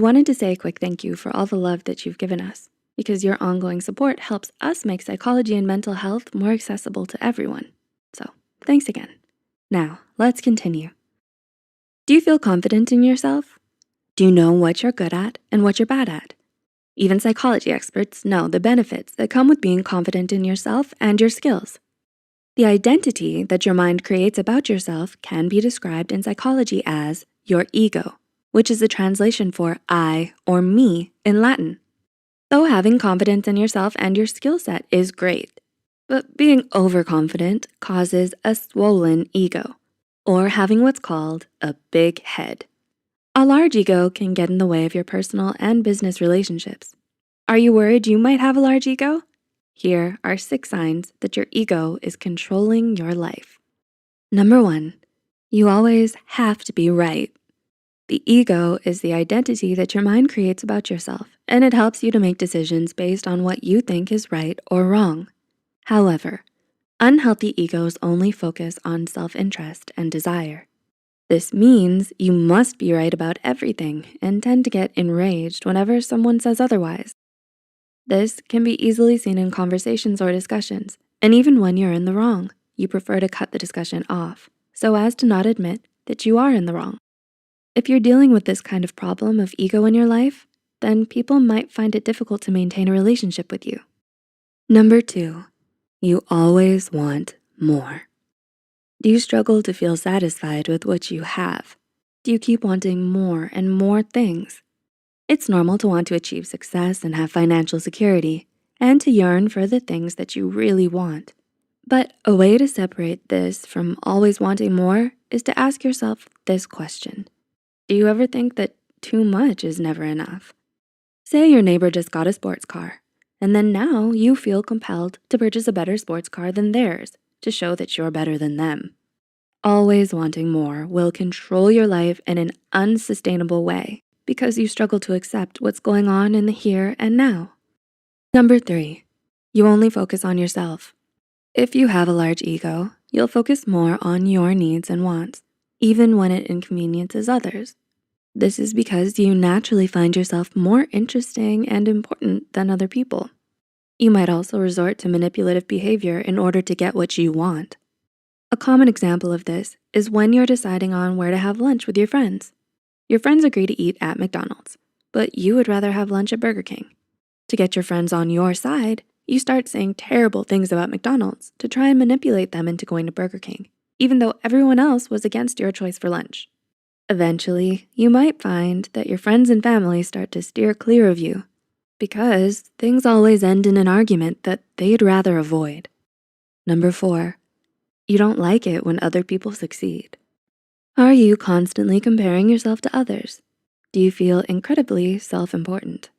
I wanted to say a quick thank you for all the love that you've given us, because your ongoing support helps us make psychology and mental health more accessible to everyone. So thanks again. Now, let's continue. Do you feel confident in yourself? Do you know what you're good at and what you're bad at? Even psychology experts know the benefits that come with being confident in yourself and your skills. The identity that your mind creates about yourself can be described in psychology as your ego, which is the translation for I or me in Latin. Though having confidence in yourself and your skill set is great, but being overconfident causes a swollen ego, or having what's called a big head. A large ego can get in the way of your personal and business relationships. Are you worried you might have a large ego? Here are 6 signs that your ego is controlling your life. Number 1, you always have to be right. The ego is the identity that your mind creates about yourself, and it helps you to make decisions based on what you think is right or wrong. However, unhealthy egos only focus on self-interest and desire. This means you must be right about everything and tend to get enraged whenever someone says otherwise. This can be easily seen in conversations or discussions, and even when you're in the wrong, you prefer to cut the discussion off so as to not admit that you are in the wrong. If you're dealing with this kind of problem of ego in your life, then people might find it difficult to maintain a relationship with you. Number 2, you always want more. Do you struggle to feel satisfied with what you have? Do you keep wanting more and more things? It's normal to want to achieve success and have financial security, and to yearn for the things that you really want. But a way to separate this from always wanting more is to ask yourself this question. Do you ever think that too much is never enough? Say your neighbor just got a sports car, and then now you feel compelled to purchase a better sports car than theirs to show that you're better than them. Always wanting more will control your life in an unsustainable way because you struggle to accept what's going on in the here and now. Number 3, you only focus on yourself. If you have a large ego, you'll focus more on your needs and wants, even when it inconveniences others. This is because you naturally find yourself more interesting and important than other people. You might also resort to manipulative behavior in order to get what you want. A common example of this is when you're deciding on where to have lunch with your friends. Your friends agree to eat at McDonald's, but you would rather have lunch at Burger King. To get your friends on your side, you start saying terrible things about McDonald's to try and manipulate them into going to Burger King, even though everyone else was against your choice for lunch. Eventually, you might find that your friends and family start to steer clear of you because things always end in an argument that they'd rather avoid. Number 4, you don't like it when other people succeed. Are you constantly comparing yourself to others? Do you feel incredibly self-important?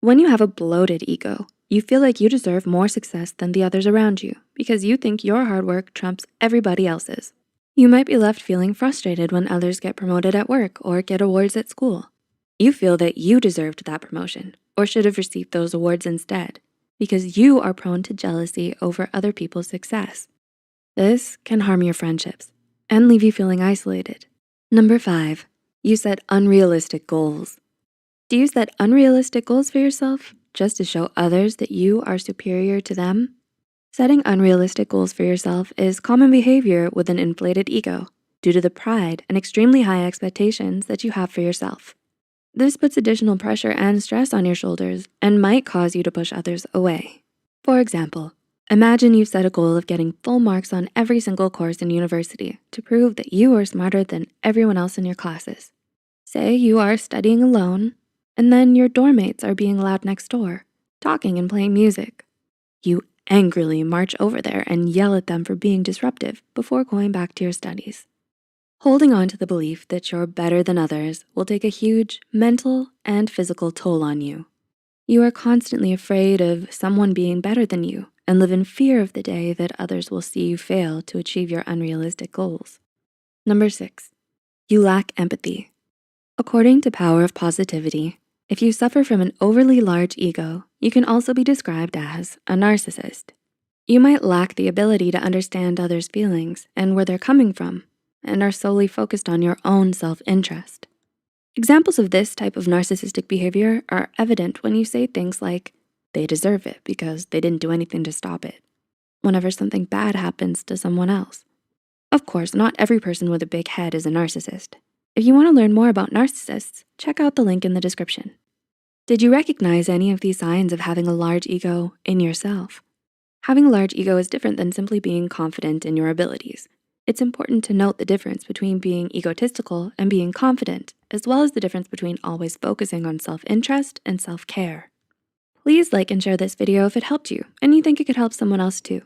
When you have a bloated ego, you feel like you deserve more success than the others around you because you think your hard work trumps everybody else's. You might be left feeling frustrated when others get promoted at work or get awards at school. You feel that you deserved that promotion or should have received those awards instead because you are prone to jealousy over other people's success. This can harm your friendships and leave you feeling isolated. Number 5, you set unrealistic goals. Do you set unrealistic goals for yourself just to show others that you are superior to them? Setting unrealistic goals for yourself is common behavior with an inflated ego due to the pride and extremely high expectations that you have for yourself. This puts additional pressure and stress on your shoulders and might cause you to push others away. For example, imagine you've set a goal of getting full marks on every single course in university to prove that you are smarter than everyone else in your classes. Say you are studying alone, and then your dorm mates are being loud next door, talking and playing music. You angrily march over there and yell at them for being disruptive before going back to your studies. Holding on to the belief that you're better than others will take a huge mental and physical toll on you. You are constantly afraid of someone being better than you and live in fear of the day that others will see you fail to achieve your unrealistic goals. Number 6, you lack empathy. According to Power of Positivity, if you suffer from an overly large ego, you can also be described as a narcissist. You might lack the ability to understand others' feelings and where they're coming from, and are solely focused on your own self-interest. Examples of this type of narcissistic behavior are evident when you say things like, they deserve it because they didn't do anything to stop it, whenever something bad happens to someone else. Of course, not every person with a big head is a narcissist. If you wanna learn more about narcissists, check out the link in the description. Did you recognize any of these signs of having a large ego in yourself? Having a large ego is different than simply being confident in your abilities. It's important to note the difference between being egotistical and being confident, as well as the difference between always focusing on self-interest and self-care. Please like and share this video if it helped you and you think it could help someone else too.